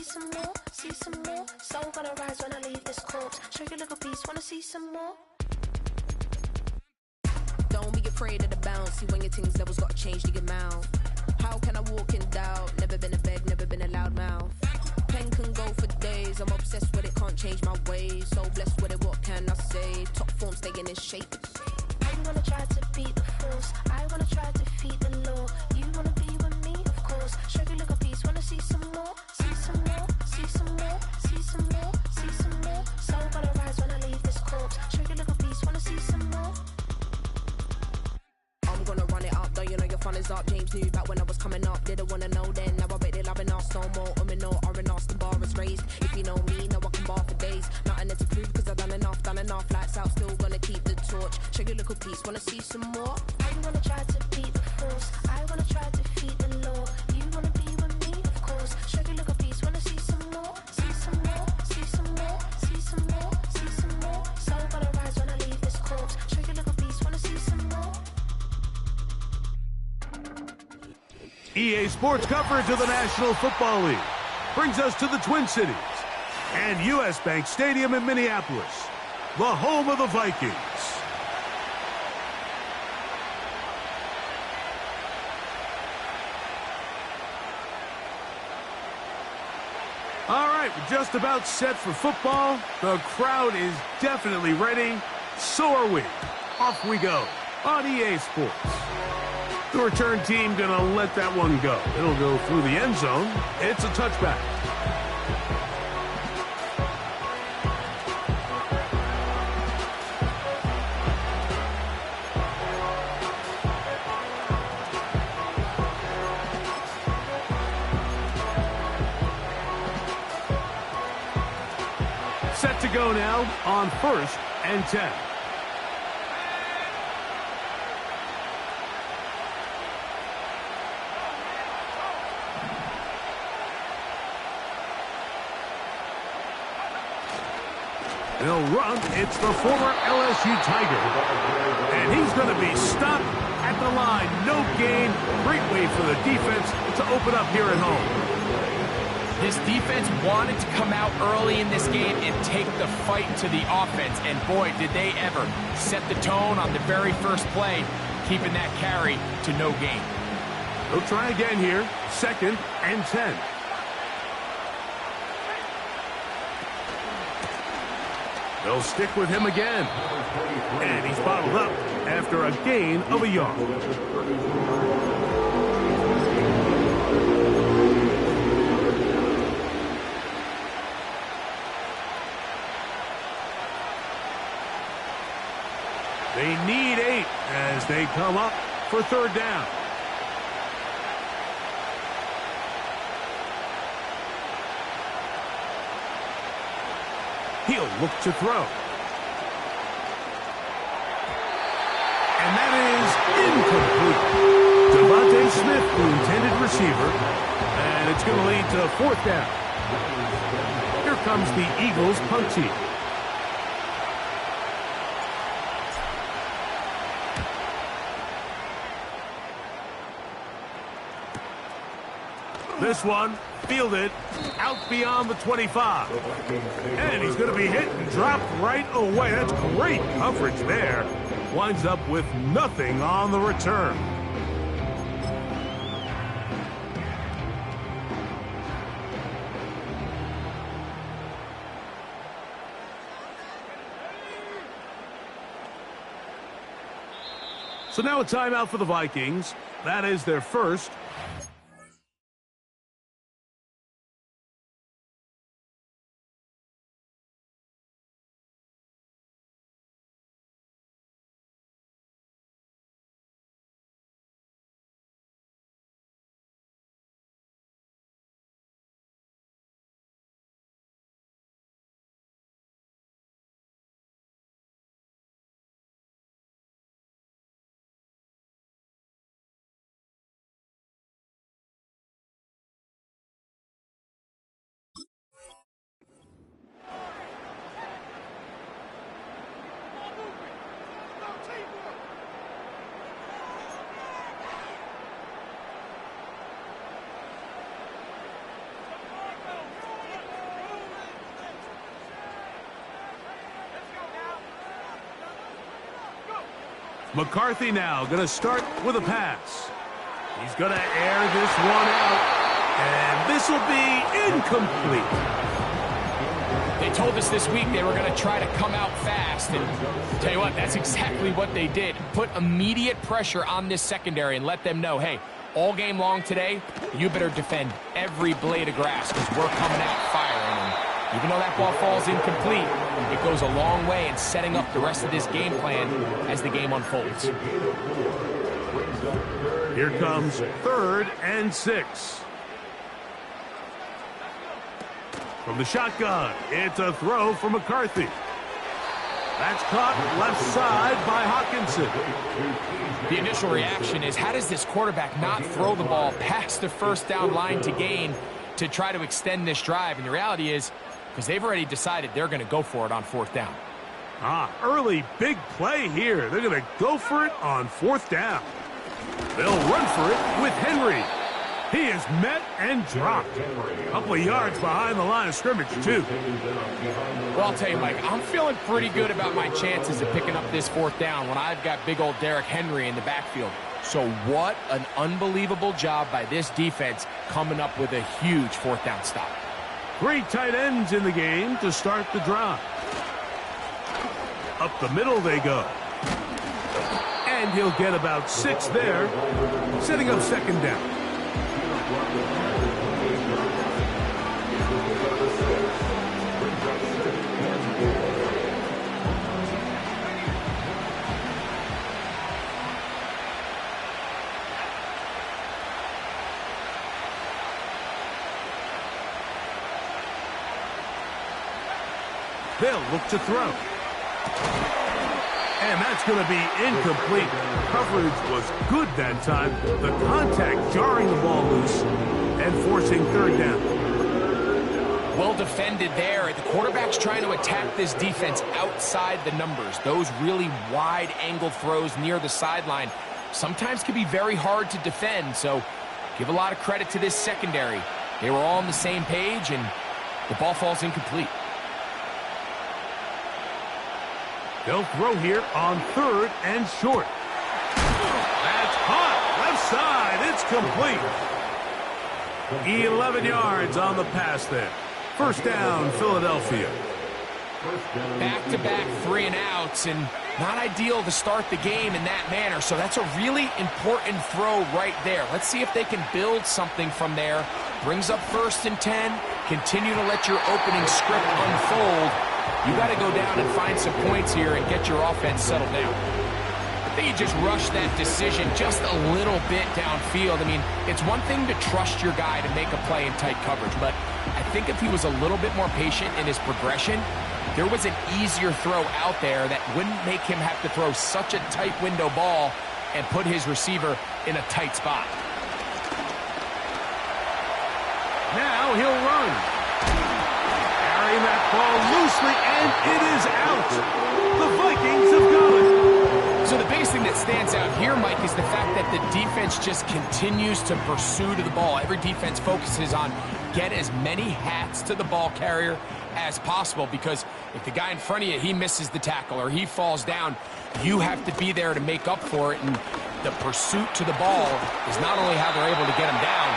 see some more, see some more. Soul gonna rise when I leave this corpse. Show you a little piece, wanna see some more? Don't be afraid of the bounce. See when your things levels gotta change to your mouth. How can I walk in doubt? Never been a beg, never been a loud mouth. Pen can go for days. I'm obsessed with it, can't change my ways. So blessed with it, what can I say? Top form staying in shape. I wanna try to beat the force. I wanna try to defeat the law. You wanna be with me, of course. Show you a little piece, wanna see some more? See some more, see some more, see some more, see some more. Soul gonna rise when I leave this corpse. Show you a little piece, wanna see some more? I'm gonna run it up, though you know your fun is up. James knew back when I was coming up, didn't wanna know then. Now I bet they're loving us no more. No, R&R, the bar is raised. If you know me, now I can bar for days. Nothing there to prove, cause I've done enough. Lights out, still gonna keep the torch. Show you a little piece, wanna see some more? I wanna try to beat the force. I wanna try to defeat the law. You wanna be with me, of course. Show you a little piece, wanna see some more? See some more, see some more, see some more, see some more. Soul gonna rise when I leave this corpse. Show you a little piece, wanna see some more? EA Sports coverage of the National Football League brings us to the Twin Cities and U.S. Bank Stadium in Minneapolis, the home of the Vikings. All right, we're just about set for football. The crowd is definitely ready. So are we. Off we go on EA Sports. The return team gonna let that one go. It'll go through the end zone. It's a touchback. Set to go now on 1st and 10. They'll run. It's the former LSU Tiger. And he's going to be stopped at the line. No gain. Great way for the defense to open up here at home. This defense wanted to come out early in this game and take the fight to the offense. And boy, did they ever set the tone on the very first play, keeping that carry to no gain. They'll try again here. 2nd and 10. They'll stick with him again. And he's bottled up after a gain of a yard. They need 8 as they come up for 3rd down. He'll look to throw. And that is incomplete. Devontae Smith, the intended receiver. And it's going to lead to 4th down. Here comes the Eagles punt team. This one, fielded out beyond the 25. And he's going to be hit and dropped right away. That's great coverage there. Winds up with nothing on the return. So now a timeout for the Vikings. That is their first. McCarthy now going to start with a pass. He's going to air this one out, and this will be incomplete. They told us this week they were going to try to come out fast, and tell you what, that's exactly what they did. Put immediate pressure on this secondary and let them know, hey, all game long today, you better defend every blade of grass because we're coming out firing. And even though that ball falls incomplete, it goes a long way in setting up the rest of this game plan as the game unfolds. Here comes 3rd and 6. From the shotgun, it's a throw for McCarthy. That's caught left side by Hawkinson. The initial reaction is, how does this quarterback not throw the ball past the first down line to gain to try to extend this drive? And the reality is, because they've already decided they're going to go for it on 4th down. Early big play here. They're going to go for it on 4th down. They'll run for it with Henry. He is met and dropped. A couple of yards behind the line of scrimmage, too. Well, I'll tell you, Mike, I'm feeling pretty good about my chances of picking up this 4th down when I've got big old Derrick Henry in the backfield. So what an unbelievable job by this defense coming up with a huge 4th down stop. 3 tight ends in the game to start the drive. Up the middle they go. And he'll get about 6 there, setting up 2nd down. They'll look to throw. And that's going to be incomplete. Coverage was good that time. The contact jarring the ball loose and forcing 3rd down. Well defended there. The quarterback's trying to attack this defense outside the numbers. Those really wide angle throws near the sideline sometimes can be very hard to defend. So give a lot of credit to this secondary. They were all on the same page, and the ball falls incomplete. They'll throw here on 3rd and short. That's caught. Left side. It's complete. 11 yards on the pass there. 1st down, Philadelphia. Back-to-back 3 and outs, and not ideal to start the game in that manner. So that's a really important throw right there. Let's see if they can build something from there. Brings up 1st and 10. Continue to let your opening script unfold. You got to go down and find some points here and get your offense settled down. I think he just rushed that decision just a little bit downfield. I mean, it's one thing to trust your guy to make a play in tight coverage, but I think if he was a little bit more patient in his progression, there was an easier throw out there that wouldn't make him have to throw such a tight window ball and put his receiver in a tight spot. Now he'll run. Carrying that ball loosely, and it is out. The Vikings have got it. So the biggest thing that stands out here, Mike, is the fact that the defense just continues to pursue to the ball. Every defense focuses on get as many hats to the ball carrier as possible, because if the guy in front of you, he misses the tackle or he falls down, you have to be there to make up for it. And the pursuit to the ball is not only how they're able to get him down,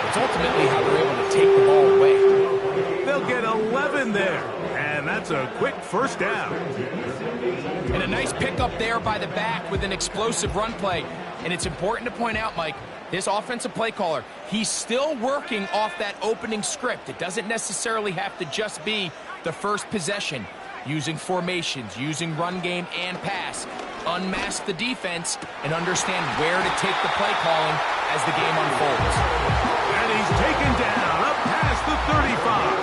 it's ultimately how they're able to take the ball away. They'll get 11 there, and that's a quick 1st down. And a nice pickup there by the back with an explosive run play. And it's important to point out, Mike, this offensive play caller, he's still working off that opening script. It doesn't necessarily have to just be the first possession. Using formations, using run game and pass. Unmask the defense and understand where to take the play calling as the game unfolds. And he's taken down up past the 35.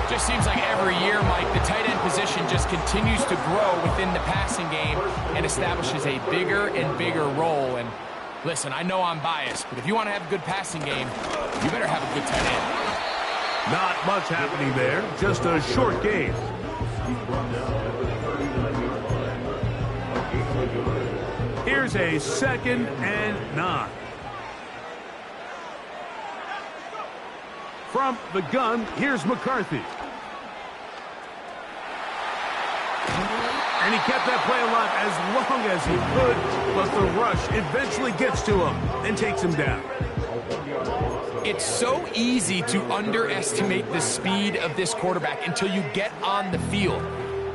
Just seems like every year, Mike, the tight end position just continues to grow within the passing game and establishes a bigger and bigger role. And listen, I know I'm biased, but if you want to have a good passing game, you better have a good tight end. Not much happening there, just a short game. Here's a 2nd and 9. From the gun, here's McCarthy. And he kept that play alive as long as he could, but the rush eventually gets to him and takes him down. It's so easy to underestimate the speed of this quarterback until you get on the field.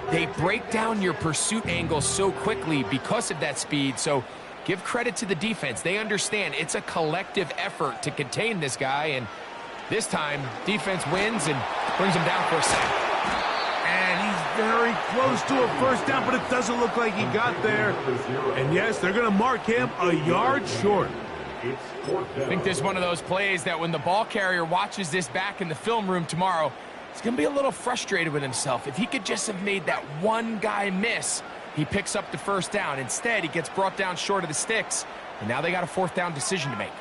They break down your pursuit angle so quickly because of that speed, so give credit to the defense. They understand it's a collective effort to contain this guy, and this time, defense wins and brings him down for a sack. And he's very close to a first down, but it doesn't look like he got there. And yes, they're going to mark him a yard short. I think this is one of those plays that when the ball carrier watches this back in the film room tomorrow, he's going to be a little frustrated with himself. If he could just have made that one guy miss, he picks up the first down. Instead, he gets brought down short of the sticks, and now they got a fourth down decision to make.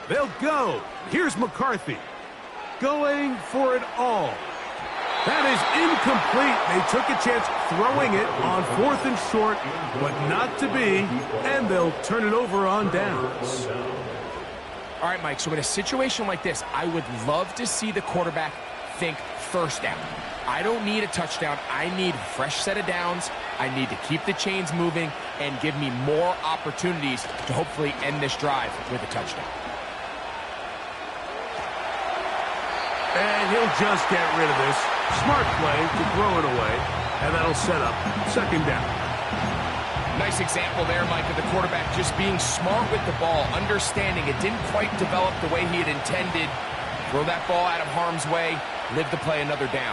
They'll go. Here's McCarthy going for it all. That is incomplete. They took a chance throwing it on 4th and short, but not to be, and they'll turn it over on downs. All right, Mike, so in a situation like this, I would love to see the quarterback think first down. I don't need a touchdown. I need a fresh set of downs. I need to keep the chains moving and give me more opportunities to hopefully end this drive with a touchdown. And he'll just get rid of this. Smart play to throw it away, and that'll set up second down. Nice example there, Mike, of the quarterback just being smart with the ball, understanding it didn't quite develop the way he had intended. Throw that ball out of harm's way, live to play another down.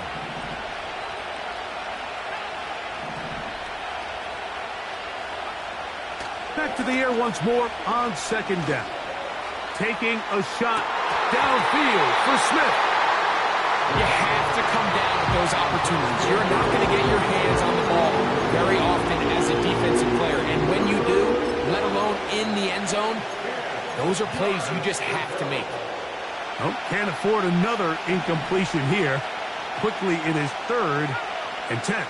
Back to the air once more on second down. Taking a shot downfield for Smith. You have to come down with those opportunities. You're not going to get your hands on the ball very often as a defensive player. And when you do, let alone in the end zone, those are plays you just have to make. Oh, can't afford another incompletion here. Quickly, it is 3rd and 10.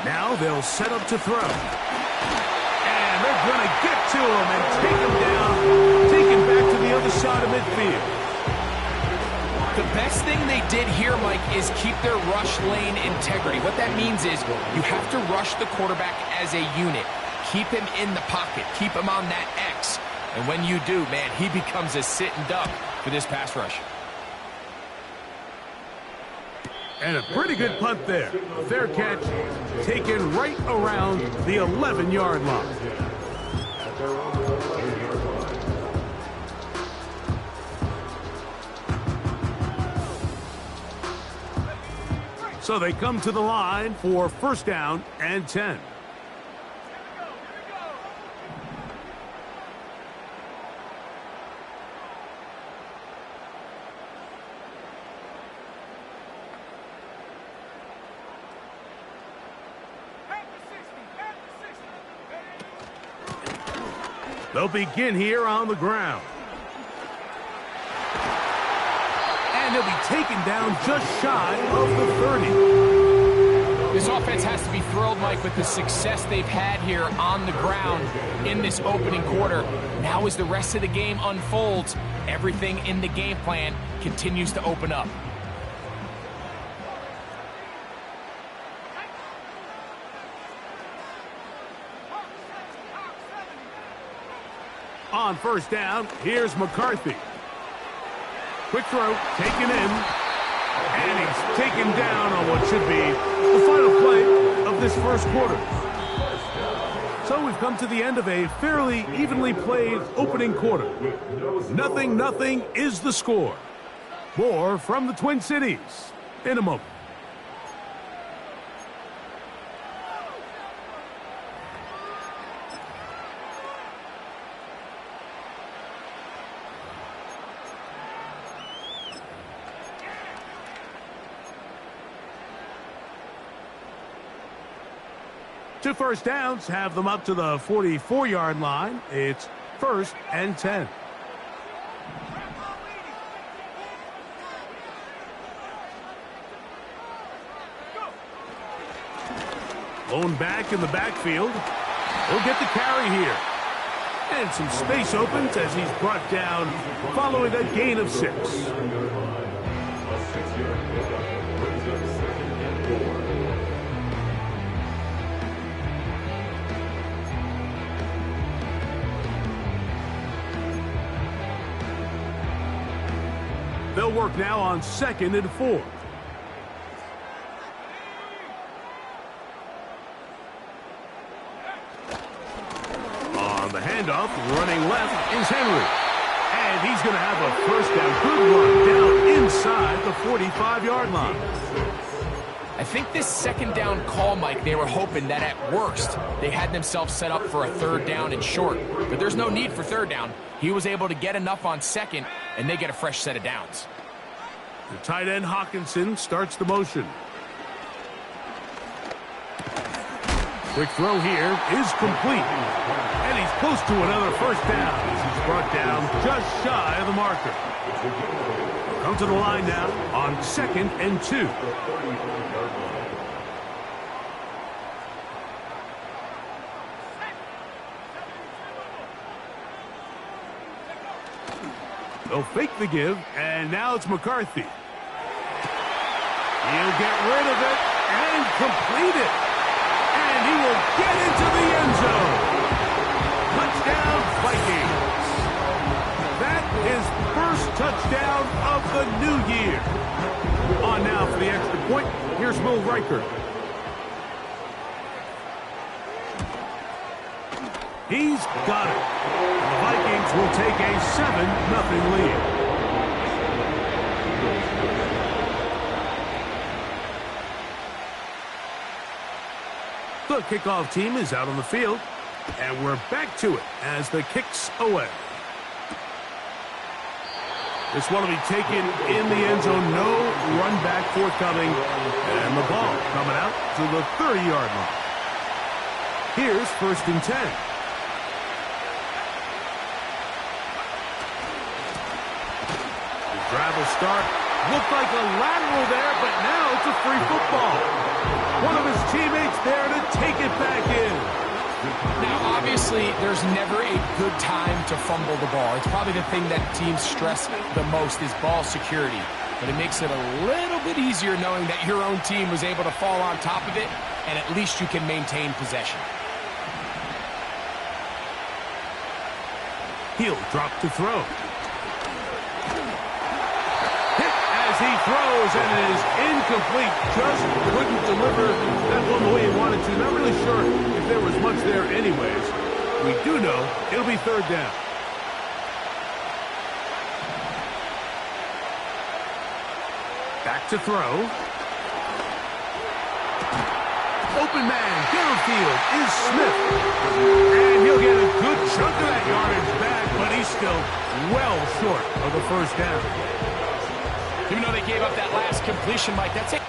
Now they'll set up to throw. And they're going to get to him and take him down, take him back to the other side of midfield. The best thing they did here, Mike, is keep their rush lane integrity. What that means is you have to rush the quarterback as a unit. Keep him in the pocket. Keep him on that X. And when you do, man, he becomes a sitting duck for this pass rush. And a pretty good punt there. A fair catch taken right around the 11-yard line. So they come to the line for first down and 10. They'll begin here on the ground. And he'll be taken down just shy of the 30. This offense has to be thrilled, Mike, with the success they've had here on the ground in this opening quarter. Now as the rest of the game unfolds, everything in the game plan continues to open up. On first down, here's McCarthy. Quick throw, taken in, and he's taken down on what should be the final play of this first quarter. So we've come to the end of a fairly evenly played opening quarter. 0-0 is the score. More from the Twin Cities in a moment. Two first downs have them up to the 44-yard line. It's 1st and 10. Lone back in the backfield. He'll get the carry here. And some space opens as he's brought down following a gain of 6. They'll work now on 2nd and 4. On the handoff, running left is Henry. And he's going to have a first down. Good run down inside the 45-yard line. I think this 2nd down call, Mike, they were hoping that at worst they had themselves set up for a 3rd down and short. But there's no need for 3rd down. He was able to get enough on 2nd, and they get a fresh set of downs. The tight end Hawkinson starts the motion. Quick throw here is complete. And he's close to another first down as he's brought down just shy of the marker. Come to the line now on 2nd and 2. They'll fake the give, and now it's McCarthy. He'll get rid of it and complete it. And he will get into the end zone. Touchdown, Vikings. That is first touchdown of the new year. On now for the extra point, here's Will Reichert. He's got it. The Vikings will take a 7-0 lead. The kickoff team is out on the field, and we're back to it as the kick's away. This one will be taken in the end zone. No run back forthcoming, and the ball coming out to the 30-yard line. Here's 1st and 10. Drive will start. Looked like a lateral there, but now it's a free football. One of his teammates there to take it back in. Now, obviously, there's never a good time to fumble the ball. It's probably the thing that teams stress the most is ball security. But it makes it a little bit easier knowing that your own team was able to fall on top of it, and at least you can maintain possession. He'll drop to throw. He throws, and it is incomplete. Just couldn't deliver that one the way he wanted to. Not really sure if there was much there anyways. We do know it'll be 3rd down. Back to throw. Open man downfield is Smith. And he'll get a good chunk of that yardage back, but he's still well short of the first down. Even though they gave up that last completion, Mike, that's it.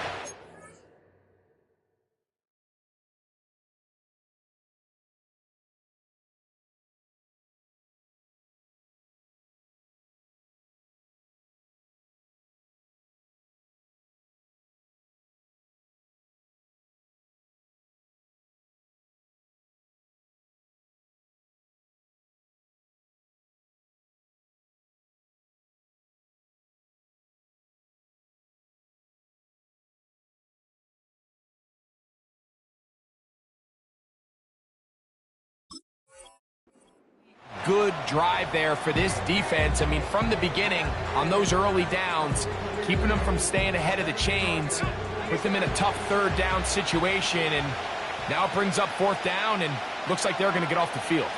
Good drive there for this defense. I mean, from the beginning, on those early downs, keeping them from staying ahead of the chains, put them in a tough 3rd down situation, and now it brings up 4th down, and looks like they're going to get off the field.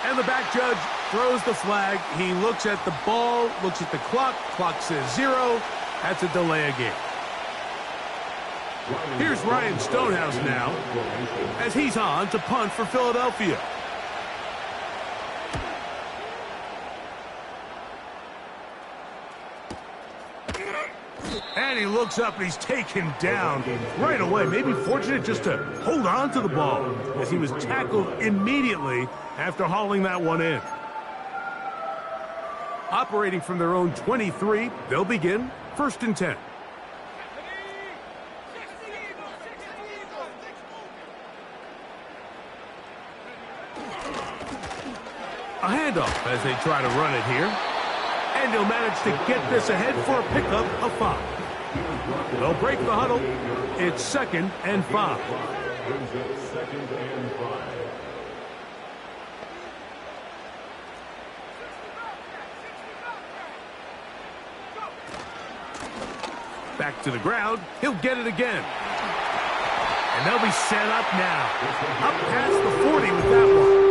And the back judge throws the flag. He looks at the ball, looks at the clock. Clock says 0. That's a delay of game. Here's Ryan Stonehouse now as he's on to punt for Philadelphia. And he looks up and he's taken down right away. Maybe fortunate just to hold on to the ball as he was tackled immediately after hauling that one in. Operating from their own 23, they'll begin 1st and 10. A handoff as they try to run it here. And he'll manage to get this ahead for a pickup of 5. They'll break the huddle. It's 2nd and 5. Back to the ground. He'll get it again. And they'll be set up now. Up past the 40 with that one.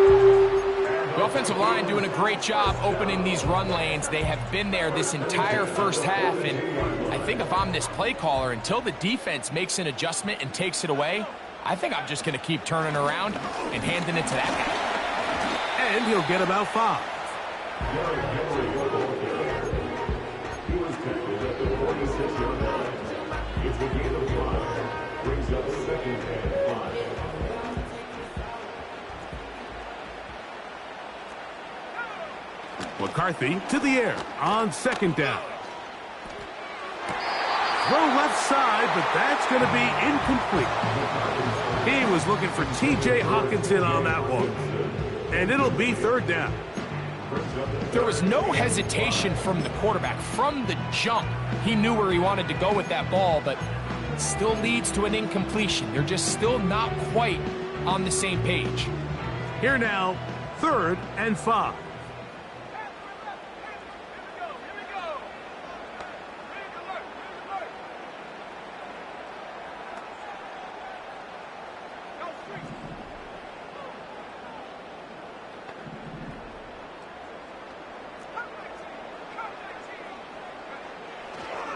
The offensive line doing a great job opening these run lanes. They have been there this entire first half, and I think if I'm this play caller, until the defense makes an adjustment and takes it away, I think I'm just going to keep turning around and handing it to that guy. And he'll get about 5. He was tackled at the 46-yard line. It's a gain of 5. Brings up 2nd and 5. McCarthy to the air on 2nd down. Throw left side, but that's going to be incomplete. He was looking for T.J. Hawkinson on that one. And it'll be 3rd down. There was no hesitation from the quarterback. From the jump, he knew where he wanted to go with that ball, but it still leads to an incompletion. They're just still not quite on the same page. Here now, 3rd and 5.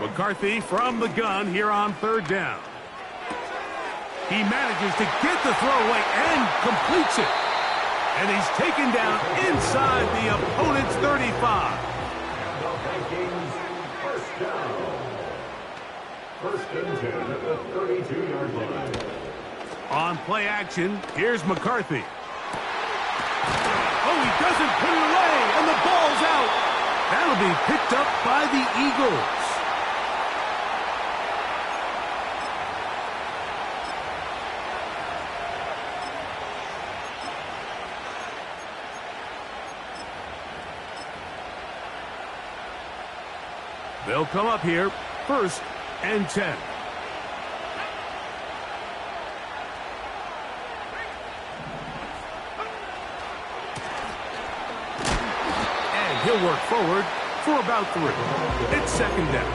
McCarthy from the gun here on 3rd down. He manages to get the throw away and completes it. And he's taken down inside the opponent's 35. First down. 1st and 10 at the 32-yard line. On play action, here's McCarthy. Oh, he doesn't put it away, and the ball's out. That'll be picked up by the Eagles. They'll come up here, 1st and 10. And he'll work forward for about 3. It's 2nd down.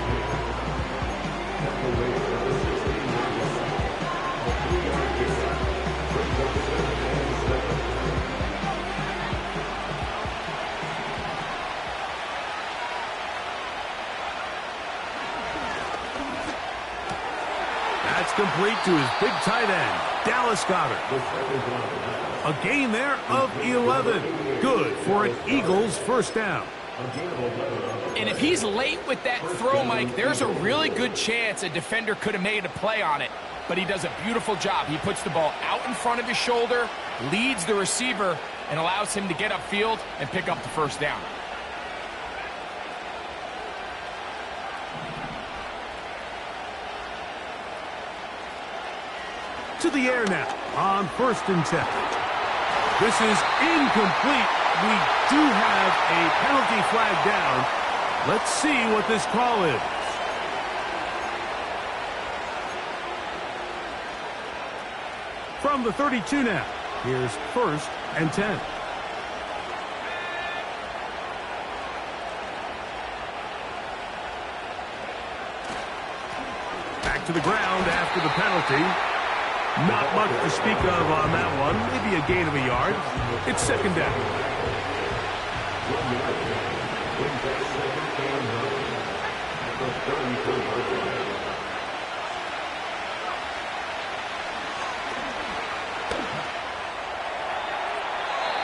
That's complete to his big tight end, Dallas Goedert. A gain there of 11. Good for an Eagles 1st down. And if he's late with that throw, Mike, there's a really good chance a defender could have made a play on it. But he does a beautiful job. He puts the ball out in front of his shoulder, leads the receiver, and allows him to get upfield and pick up the 1st down. To the air now on 1st and 10. This is incomplete. We do have a penalty flag down. Let's see what this call is. From the 32 now, here's 1st and 10. Back to the ground after the penalty. Not much to speak of on that one. Maybe a gain of a yard. It's 2nd down.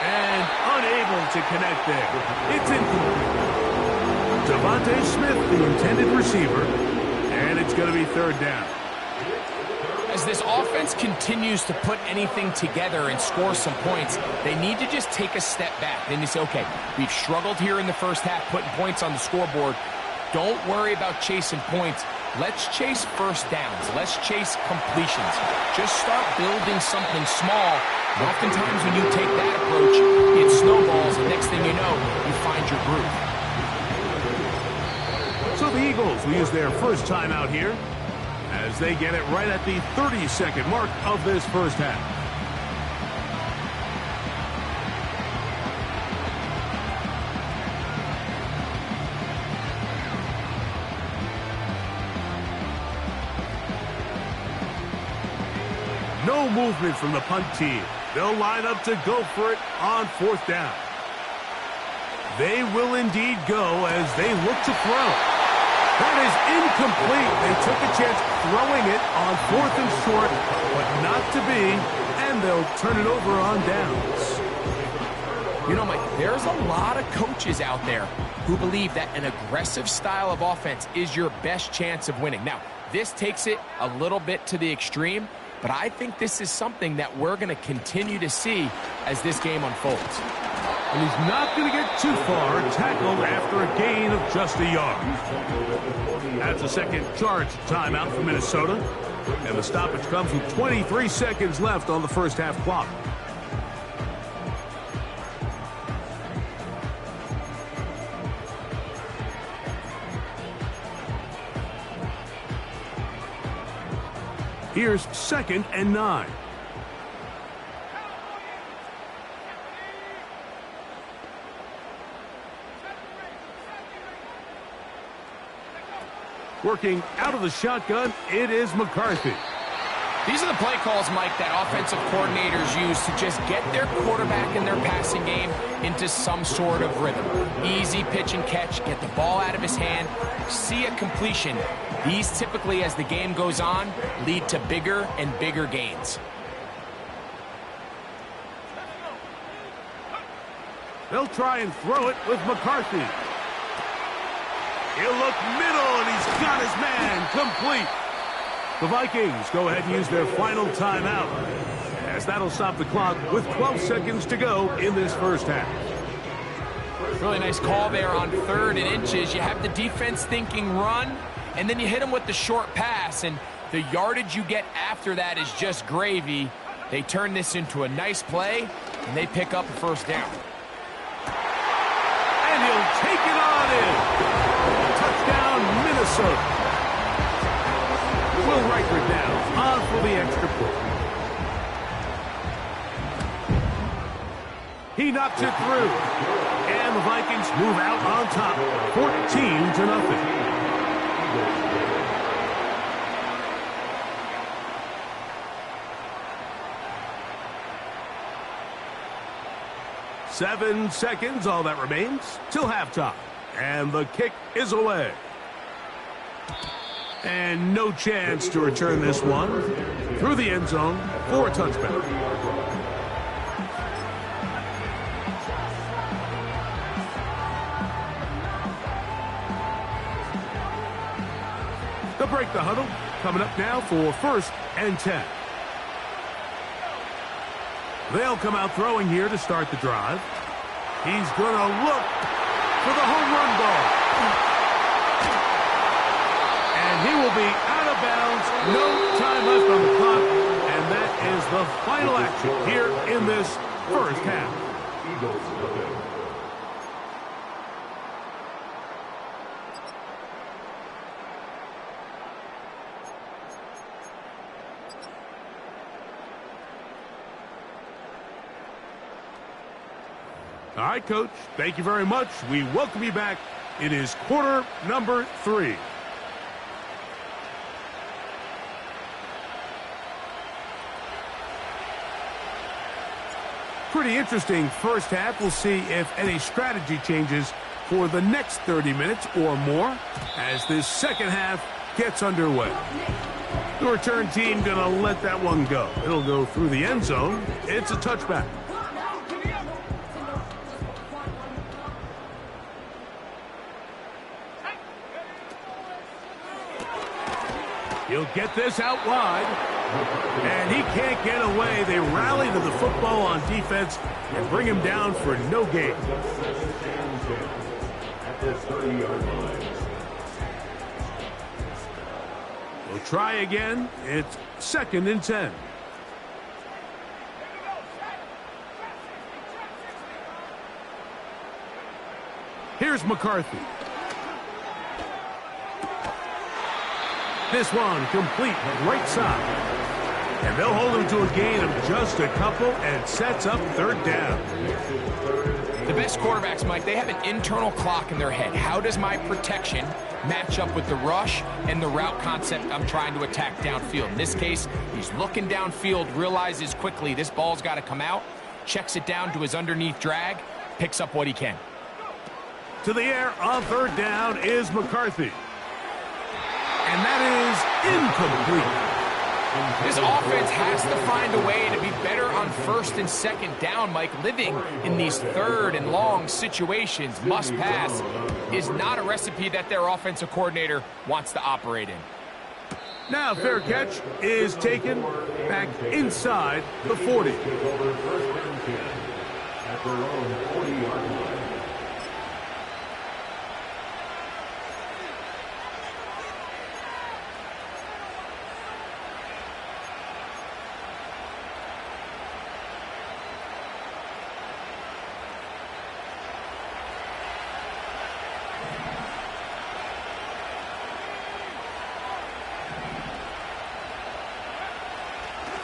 And unable to connect there. It's incomplete. Devontae Smith, the intended receiver. And it's going to be third down. As this offense continues to put anything together and score some points, they need to just take a step back. Then you say, okay, we've struggled here in the first half, putting points on the scoreboard. Don't worry about chasing points. Let's chase first downs. Let's chase completions. Just start building something small. Oftentimes when you take that approach, it snowballs, and next thing you know, you find your groove. So the Eagles will use their first timeout here as they get it right at the 30-second mark of this first half. No movement from the punt team. They'll line up to go for it on fourth down. They will indeed go as they look to throw. That is incomplete. They took a chance throwing it on fourth and short, but not to be, and they'll turn it over on downs. You know, Mike, there's a lot of coaches out there who believe that an aggressive style of offense is your best chance of winning. Now, this takes it a little bit to the extreme, but I think this is something that we're going to continue to see as this game unfolds. And he's not going to get too far, tackled after a gain of just a yard. That's a second charge timeout for Minnesota. And the stoppage comes with 23 seconds left on the first half clock. Here's 2nd and 9. Working out of the shotgun, it is McCarthy. These are the play calls, Mike, that offensive coordinators use to just get their quarterback and their passing game into some sort of rhythm. Easy pitch and catch, get the ball out of his hand, see a completion. These typically, as the game goes on, lead to bigger and bigger gains. They'll try and throw it with McCarthy. He'll look middle, and he's got his man complete. The Vikings go ahead and use their final timeout, as that'll stop the clock with 12 seconds to go in this first half. Really nice call there on 3rd and inches. You have the defense thinking run, and then you hit them with the short pass, and the yardage you get after that is just gravy. They turn this into a nice play, and they pick up a first down. And he'll take it on in. Touchdown, Minnesota. Will Riker down on for the extra point. He knocks it through. And the Vikings move out on top, 14-0. Seven seconds, all that remains, till halftime. And the kick is away. And no chance to return this one through the end zone for a touchback. They'll break the huddle. Coming up now for 1st and 10. They'll come out throwing here to start the drive. He's going to look for the home run ball. And he will be out of bounds. No time left on the clock. And that is the final action here in this first half. All right, Coach, thank you very much. We welcome you back. It is quarter number 3. Pretty interesting first half. We'll see if any strategy changes for the next 30 minutes or more as this second half gets underway. The return team going to let that one go. It'll go through the end zone. It's a touchback. He'll get this out wide. And he can't get away. They rally to the football on defense and bring him down for no gain. At the 30-yard line. We'll try again. It's 2nd and 10. Here's McCarthy. This one complete right side. And they'll hold him to a gain of just a couple and sets up 3rd down. The best quarterbacks, Mike, they have an internal clock in their head. How does my protection match up with the rush and the route concept I'm trying to attack downfield? In this case, he's looking downfield, realizes quickly this ball's got to come out, checks it down to his underneath drag, picks up what he can. To the air on 3rd down is McCarthy. And that is incomplete. This offense has to find a way to be better on 1st and 2nd down, Mike. Living in these 3rd and long situations, must pass, is not a recipe that their offensive coordinator wants to operate in. Now fair catch is taken back inside the 40. At their own 40-yard line.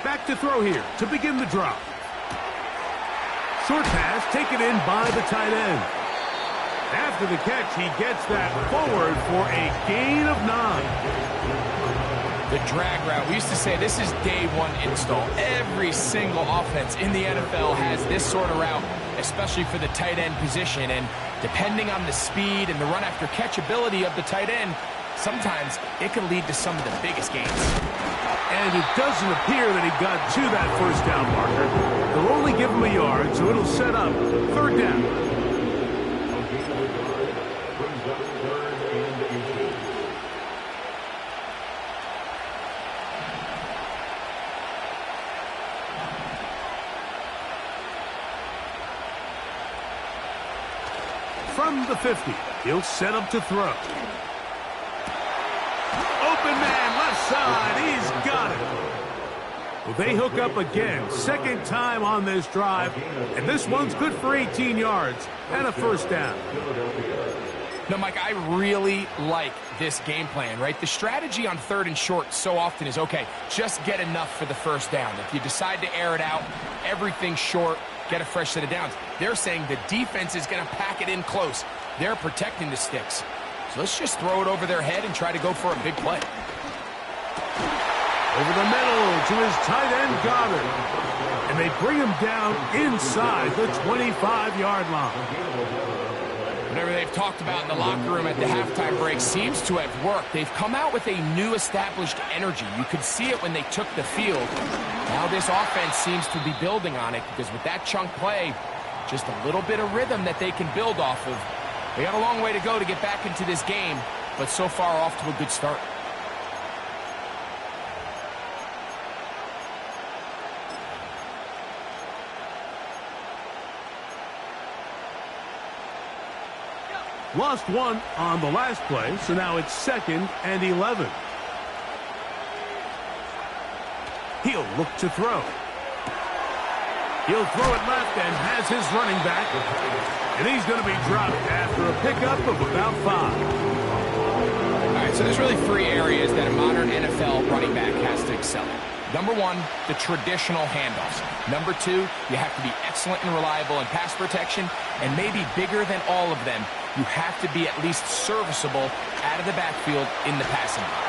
Back to throw here to begin the drop. Short pass taken in by the tight end. After the catch, he gets that forward for a gain of 9. The drag route, we used to say this is day one install. Every single offense in the NFL has this sort of route, especially for the tight end position. And depending on the speed and the run after catch ability of the tight end, sometimes it can lead to some of the biggest gains. And it doesn't appear that he got to that 1st down marker. They'll only give him a yard, so it'll set up 3rd down. From the 50, he'll set up to throw. Open man, left side, he's got it. Well, they hook up again, 2nd time on this drive, and this one's good for 18 yards and a 1st down. No, Mike, I really like this game plan, right? The strategy on 3rd and short so often is, okay, just get enough for the 1st down. If you decide to air it out, everything short, get a fresh set of downs. They're saying the defense is going to pack it in close. They're protecting the sticks. So let's just throw it over their head and try to go for a big play. Over the middle to his tight end, Goddard. And they bring him down inside the 25-yard line. Whatever they've talked about in the locker room at the halftime break seems to have worked. They've come out with a new established energy. You could see it when they took the field. Now this offense seems to be building on it because with that chunk play, just a little bit of rhythm that they can build off of. They got a long way to go to get back into this game, but so far off to a good start. Lost one on the last play, so now it's 2nd and 11. He'll look to throw. He'll throw it left and has his running back. And he's going to be dropped after a pickup of about 5. All right, so there's really 3 areas that a modern NFL running back has to excel in. Number 1, the traditional handoffs. Number 2, you have to be excellent and reliable in pass protection. And maybe bigger than all of them, you have to be at least serviceable out of the backfield in the passing game.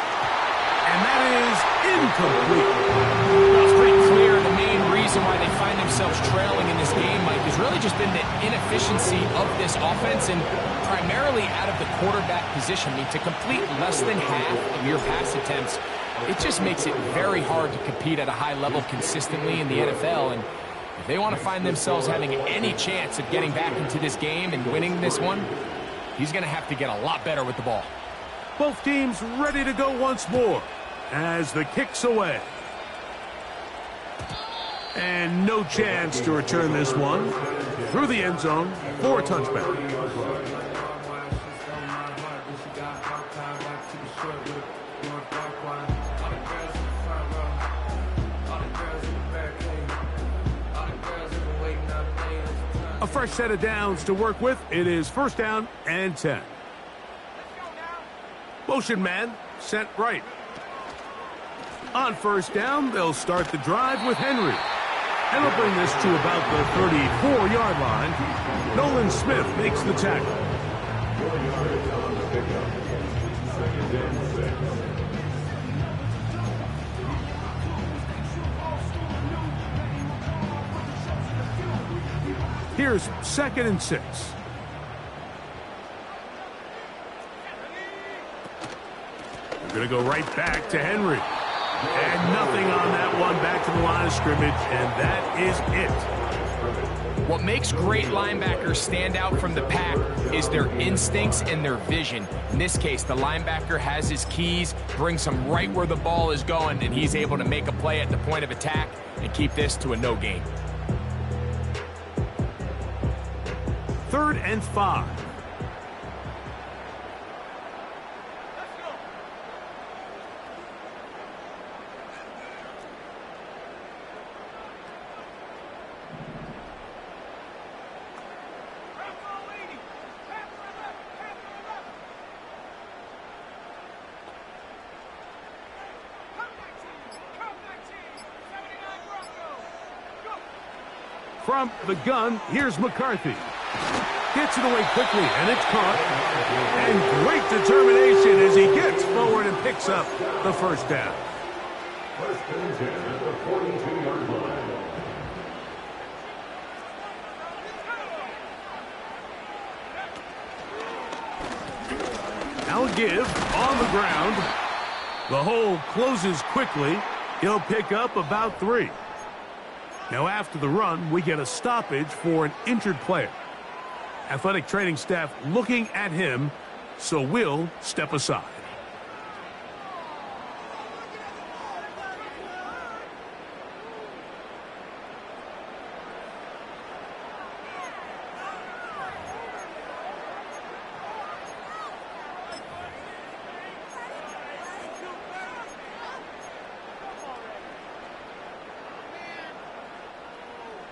And that is incomplete. Well, it's pretty clear the main reason why they find themselves trailing in this game, Mike, has really just been the inefficiency of this offense and primarily out of the quarterback position. I mean, to complete less than half of your pass attempts, it just makes it very hard to compete at a high level consistently in the NFL. And if they want to find themselves having any chance of getting back into this game and winning this one, he's going to have to get a lot better with the ball. Both teams ready to go once more. as the kick's away. And no chance to return this one through the end zone for a touchback. A fresh set of downs to work with. It is first down and 10. Motion man sent right. On first down, they'll start the drive with Henry. And they'll bring this to about the 34-yard line. Nolan Smith makes the tackle. 4 yards on the pickup. Second and 6. Here's second and 6. They're going to go right back to Henry. And nothing on that one, back to the line of scrimmage, and that is it. What makes great linebackers stand out from the pack is their instincts and their vision. In this case, the linebacker has his keys, brings him right where the ball is going, and he's able to make a play at the point of attack and keep this to a no gain. 3rd and 5. From the gun, here's McCarthy. Gets it away quickly, and it's caught. And great determination as he gets forward and picks up the first down. First and 10 at the 42-yard line. Now a give on the ground. The hole closes quickly. He'll pick up about 3. Now after the run, we get a stoppage for an injured player. Athletic training staff looking at him, so we'll step aside.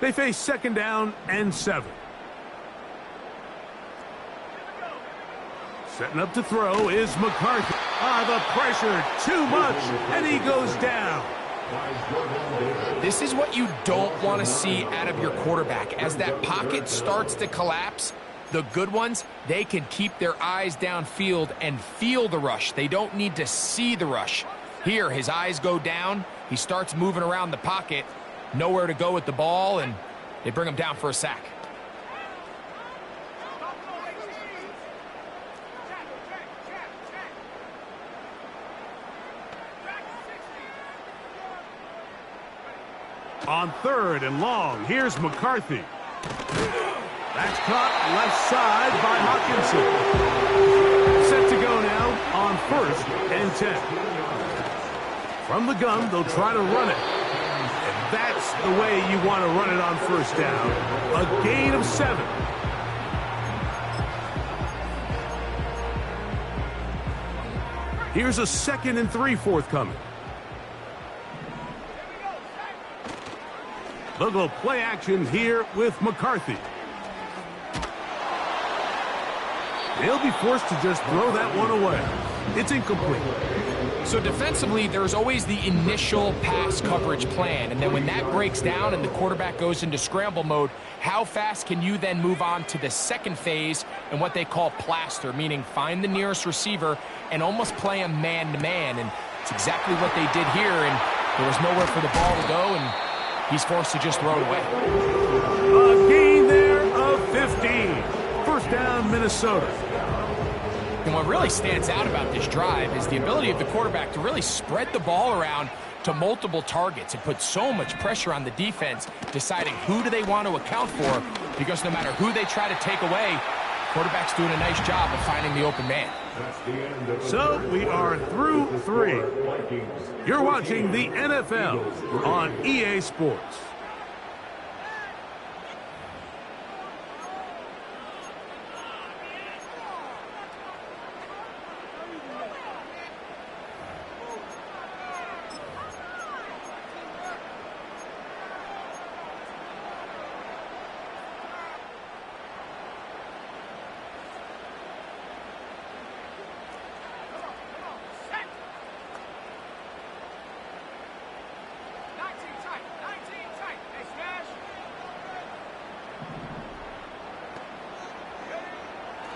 They face second down and 7. Setting up to throw is McCarthy. The pressure, too much, and he goes down. This is what you don't want to see out of your quarterback. As that pocket starts to collapse, the good ones, they can keep their eyes downfield and feel the rush. They don't need to see the rush. Here, his eyes go down. He starts moving around the pocket. Nowhere to go with the ball, and they bring him down for a sack. On 3rd and long, here's McCarthy. That's caught left side by Hawkinson. Set to go now on 1st and 10. From the gun, they'll try to run it. That's the way you want to run it on first down. A gain of 7. Here's a 2nd and 3 forthcoming. They'll go play action here with McCarthy. They'll be forced to just throw that one away. It's incomplete. So defensively, there's always the initial pass coverage plan, and then when that breaks down and the quarterback goes into scramble mode, how fast can you then move on to the second phase and what they call plaster, meaning find the nearest receiver and almost play him man-to-man, and it's exactly what they did here, and there was nowhere for the ball to go, and he's forced to just throw it away. A gain there of 15. First down, Minnesota. And what really stands out about this drive is the ability of the quarterback to really spread the ball around to multiple targets and put so much pressure on the defense, deciding who do they want to account for, because no matter who they try to take away, quarterback's doing a nice job of finding the open man. So we are through 3. You're watching the NFL on EA Sports.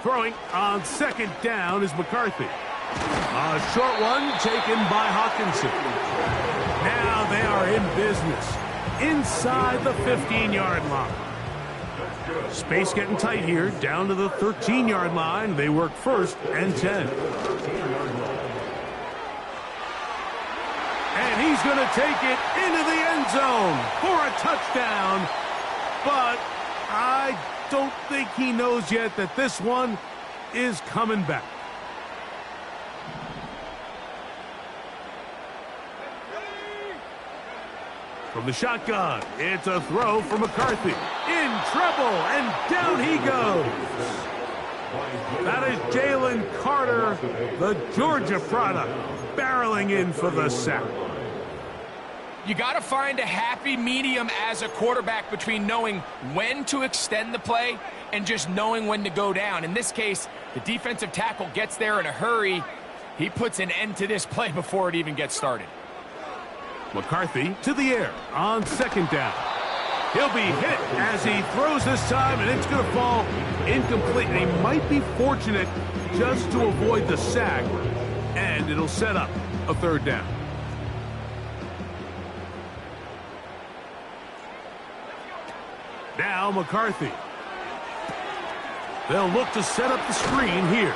Throwing on second down is McCarthy. A short one taken by Hawkinson. Now they are in business inside the 15-yard line. Space getting tight here, down to the 13-yard line. They work first and 10. And he's going to take it into the end zone for a touchdown. But I don't think he knows yet that this one is coming back. From the shotgun, it's a throw for McCarthy. In trouble, and down he goes. That is Jalen Carter, the Georgia product, barreling in for the sack. You got to find a happy medium as a quarterback between knowing when to extend the play and just knowing when to go down. In this case, the defensive tackle gets there in a hurry. He puts an end to this play before it even gets started. McCarthy to the air on second down. He'll be hit as he throws this time, and it's going to fall incomplete. And he might be fortunate just to avoid the sack, and it'll set up a third down. Now McCarthy. They'll look to set up the screen here.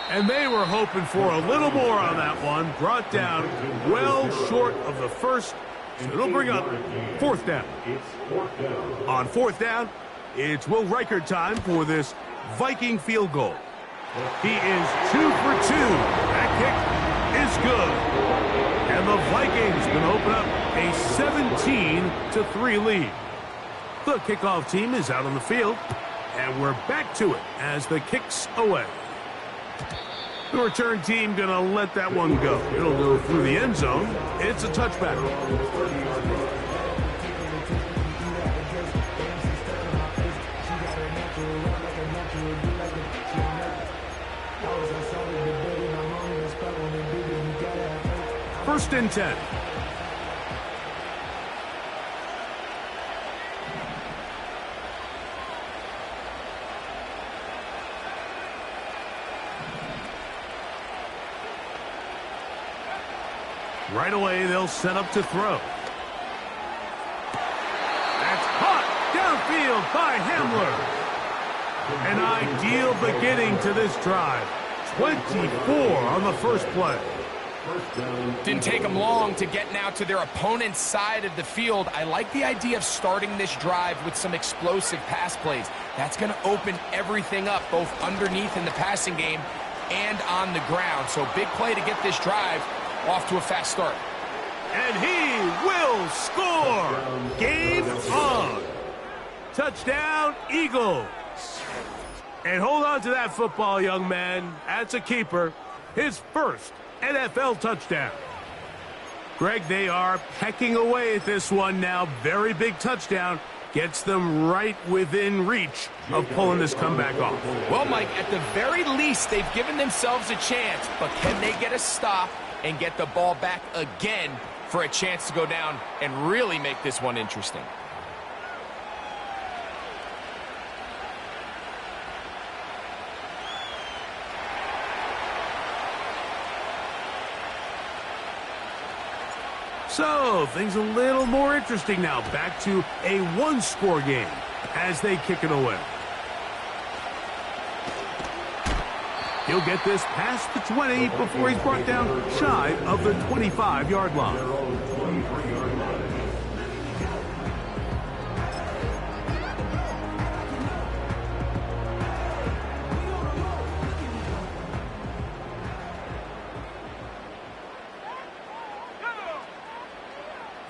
And they were hoping for a little more on that one. Brought down well short of the first. So it'll bring up fourth down. On fourth down, it's Will Riker time for this Viking field goal. He is 2 for 2. That kick is good. And the Vikings can open up a 17-3 lead. The kickoff team is out on the field, and we're back to it as the kick's away. The return team going to let that one go. It'll go through the end zone. It's a touchback. First and 10. Right away, they'll set up to throw. That's caught downfield by Hamler. An ideal beginning to this drive. 24 on the first play. Didn't take them long to get now to their opponent's side of the field. I like the idea of starting this drive with some explosive pass plays. That's going to open everything up, both underneath in the passing game and on the ground. So big play to get this drive off to a fast start. And he will score. Game on. Touchdown, Eagles. And hold on to that football, young man. That's a keeper. His first NFL touchdown. Greg, they are pecking away at this one now. Very big touchdown. Gets them right within reach of pulling this comeback off. Well, Mike, at the very least, they've given themselves a chance. But can they get a stop and get the ball back again for a chance to go down and really make this one interesting? So, things a little more interesting now. Back to a one-score game as they kick it away. He'll get this past the 20 before he's brought down shy of the 25-yard line.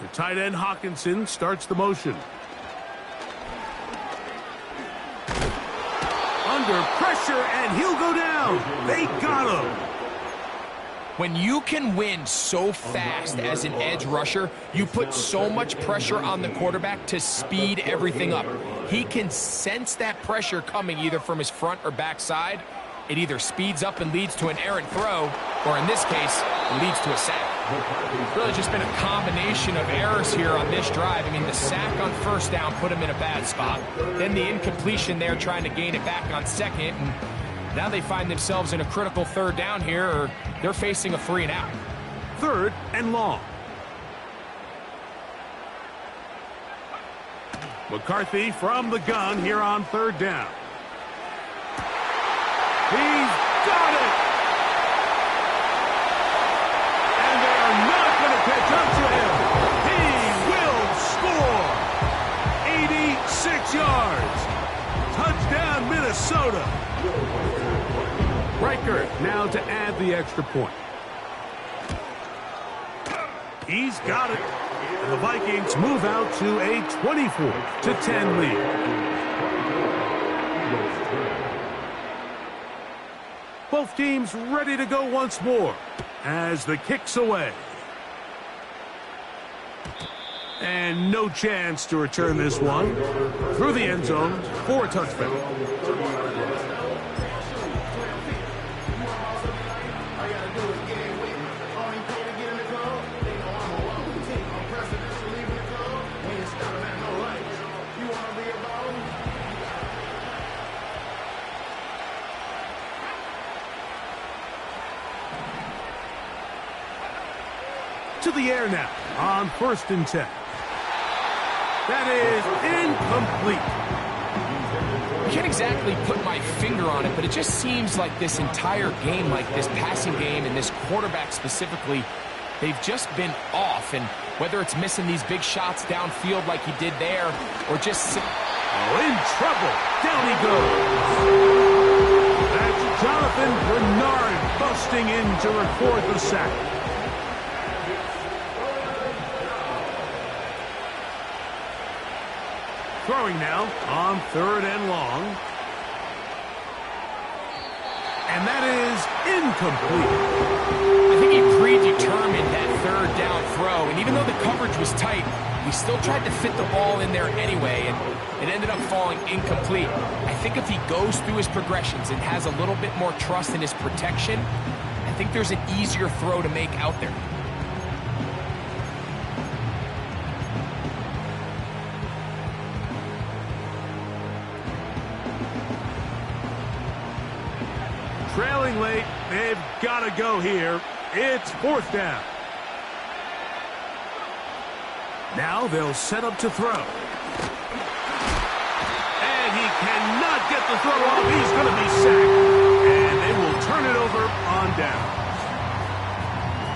The tight end Hawkinson starts the motion. Under pressure, and he'll go down. They got him. When you can win so fast as an edge rusher, you put so much pressure on the quarterback to speed everything up. He can sense that pressure coming either from his front or back side. It either speeds up and leads to an errant throw, or in this case, leads to a sack. It's really just been a combination of errors here on this drive. I mean, the sack on first down put him in a bad spot. Then the incompletion there trying to gain it back on second. And now they find themselves in a critical third down here, or they're facing a 3 and out. 3rd and long. McCarthy from the gun here on 3rd down. He's got it! And they are not going to catch up to him. He will score! 86 yards. Touchdown, Minnesota. Riker now to add the extra point. He's got it. And the Vikings move out to a 24-10 lead. Both teams ready to go once more as the kick's away. And no chance to return this one through the end zone for a touchdown. To the air now on 1st and 10. That is incomplete. I can't exactly put my finger on it, but it just seems like this entire game, like this passing game and this quarterback specifically, they've just been off. And whether it's missing these big shots downfield like he did there, or just... in trouble. Down he goes. That's Jonathan Bernard busting in to record the sack. Throwing now on 3rd and long. And that is incomplete. I think he predetermined that 3rd down throw, and even though the coverage was tight, he still tried to fit the ball in there anyway, and it ended up falling incomplete. I think if he goes through his progressions and has a little bit more trust in his protection, I think there's an easier throw to make out there. Trailing late, they've got to go here. It's 4th down. Now they'll set up to throw. And he cannot get the throw off. He's going to be sacked. And they will turn it over on down.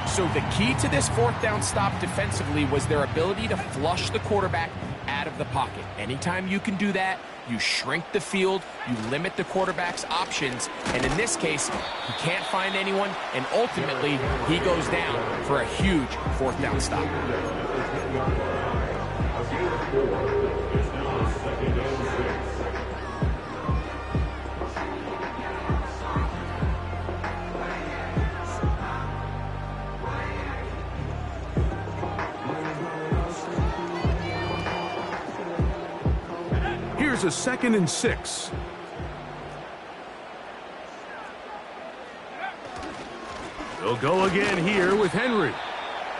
So the key to this 4th down stop defensively was their ability to flush the quarterback out of the pocket. Anytime you can do that, you shrink the field, you limit the quarterback's options, and in this case, he can't find anyone, and ultimately, he goes down for a huge 4th down stop. Here's a 2nd and 6. They'll go again here with Henry.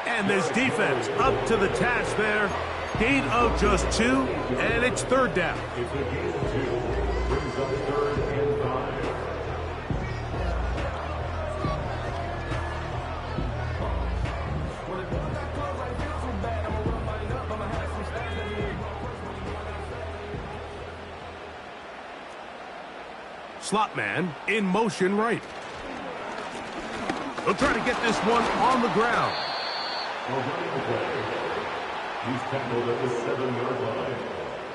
And this defense up to the task there. Gain of just 2, and it's 3rd down. It's a gain of 2. Brings up 3rd and 5. Slot man in motion right. They'll try to get this one on the ground. He's tackled at the 7-yard line.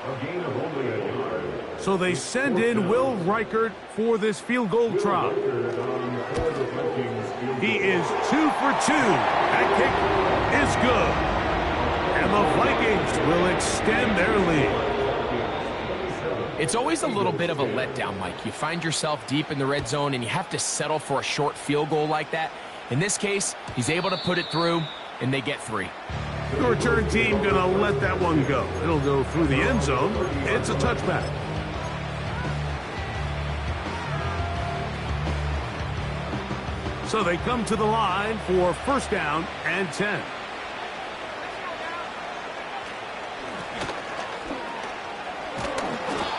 A gain of only a yard. So they send in Will Reichert for this field goal try. He is 2 for 2. That kick is good. And will extend their lead. It's always a little bit of a letdown, Mike. You find yourself deep in the red zone and you have to settle for a short field goal like that. In this case, he's able to put it through, and they get 3. The return team going to let that one go. It'll go through the end zone. It's a touchback. So they come to the line for first down and 10.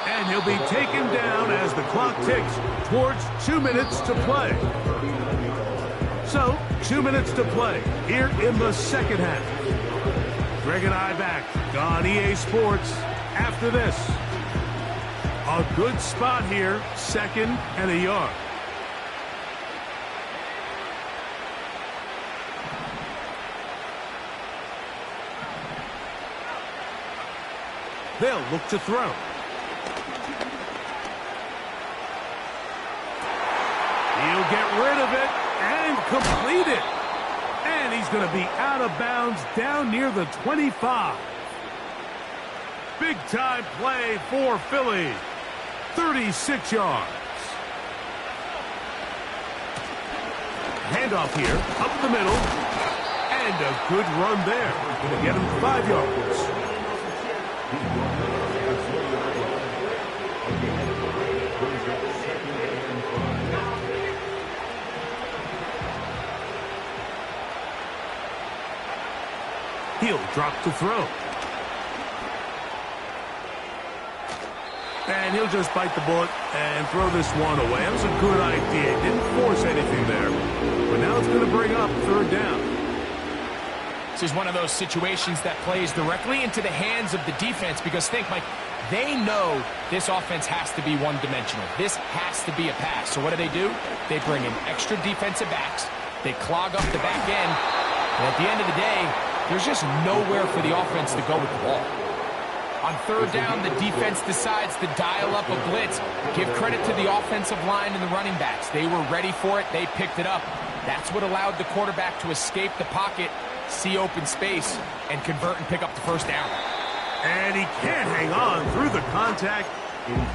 And he'll be taken down as the clock ticks towards 2 minutes to play. So, 2 minutes to play here in the second half. Greg and I back on EA Sports after this. A good spot here, 2nd and a yard. They'll look to throw. He'll get rid of it and complete it. And he's going to be out of bounds down near the 25. Big time play for Philly. 36 yards. Handoff here, up the middle. And a good run there. Going to get him 5 yards. He'll drop to throw. And he'll just bite the bullet and throw this one away. That was a good idea. Didn't force anything there. But now it's going to bring up 3rd down. This is one of those situations that plays directly into the hands of the defense because think, Mike, they know this offense has to be one-dimensional. This has to be a pass. So what do? They bring in extra defensive backs. They clog up the back end. And at the end of the day, there's just nowhere for the offense to go with the ball. On 3rd down, the defense decides to dial up a blitz. Give credit to the offensive line and the running backs. They were ready for it. They picked it up. That's what allowed the quarterback to escape the pocket, see open space, and convert and pick up the 1st down. And he can't hang on through the contact.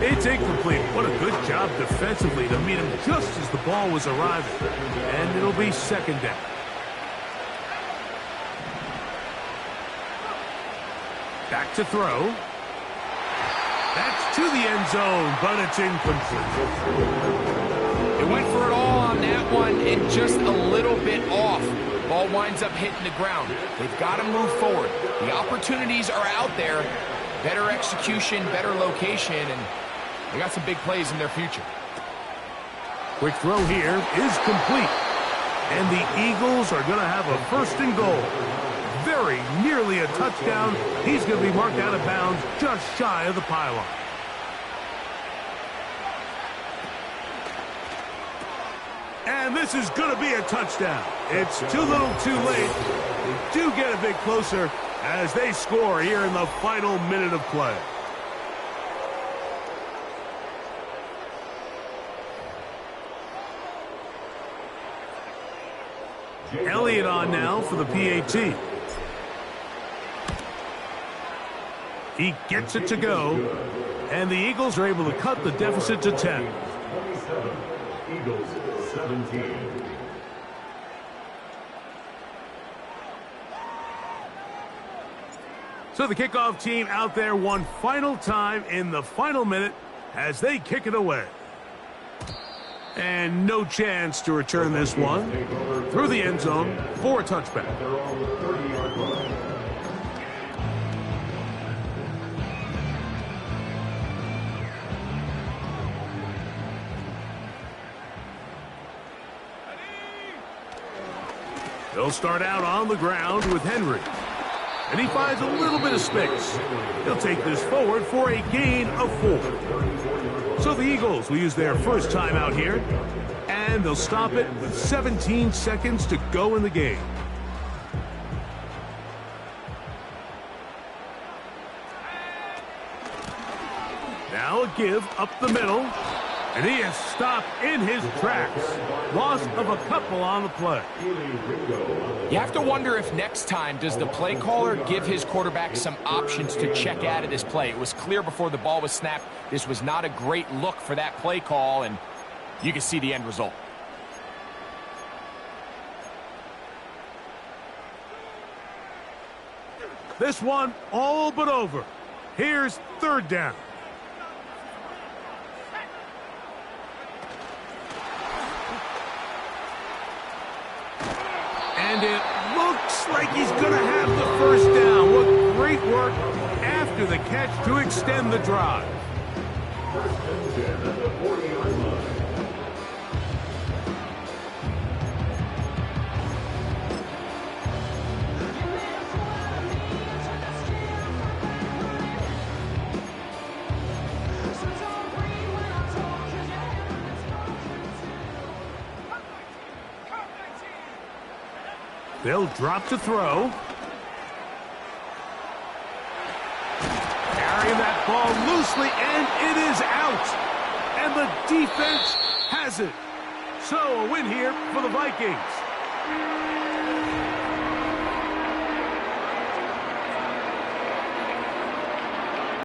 It's incomplete. What a good job defensively to meet him just as the ball was arriving. And it'll be 2nd down. Back to throw. That's to the end zone, but it's incomplete. It went for it all on that one and just a little bit off. Ball winds up hitting the ground. They've got to move forward. The opportunities are out there. Better execution, better location, and they got some big plays in their future. Quick throw here is complete. And the Eagles are going to have a 1st and goal. Very nearly a touchdown. He's going to be marked out of bounds just shy of the pylon. And this is going to be a touchdown. It's too little too late. They do get a bit closer as they score here in the final minute of play. Elliott on now for the PAT. He gets it to go, and the Eagles are able to cut the deficit to 10. 27, Eagles 17. So the kickoff team out there one final time in the final minute as they kick it away. And no chance to return this one through the end zone for a touchback. They're on the 30-yard line. They'll start out on the ground with Henry. And he finds a little bit of space. He'll take this forward for a gain of 4. So the Eagles will use their first timeout here. And they'll stop it with 17 seconds to go in the game. Now a give up the middle. And he is stopped in his tracks. Loss of a couple on the play. You have to wonder if next time, does the play caller give his quarterback some options to check out of this play? It was clear before the ball was snapped, this was not a great look for that play call, and you can see the end result. This one all but over. Here's third down. And it looks like he's going to have the first down. What great work after the catch to extend the drive. First and 10 at the 40-yard line. They'll drop to throw. Carrying that ball loosely, and it is out. And the defense has it. So a win here for the Vikings.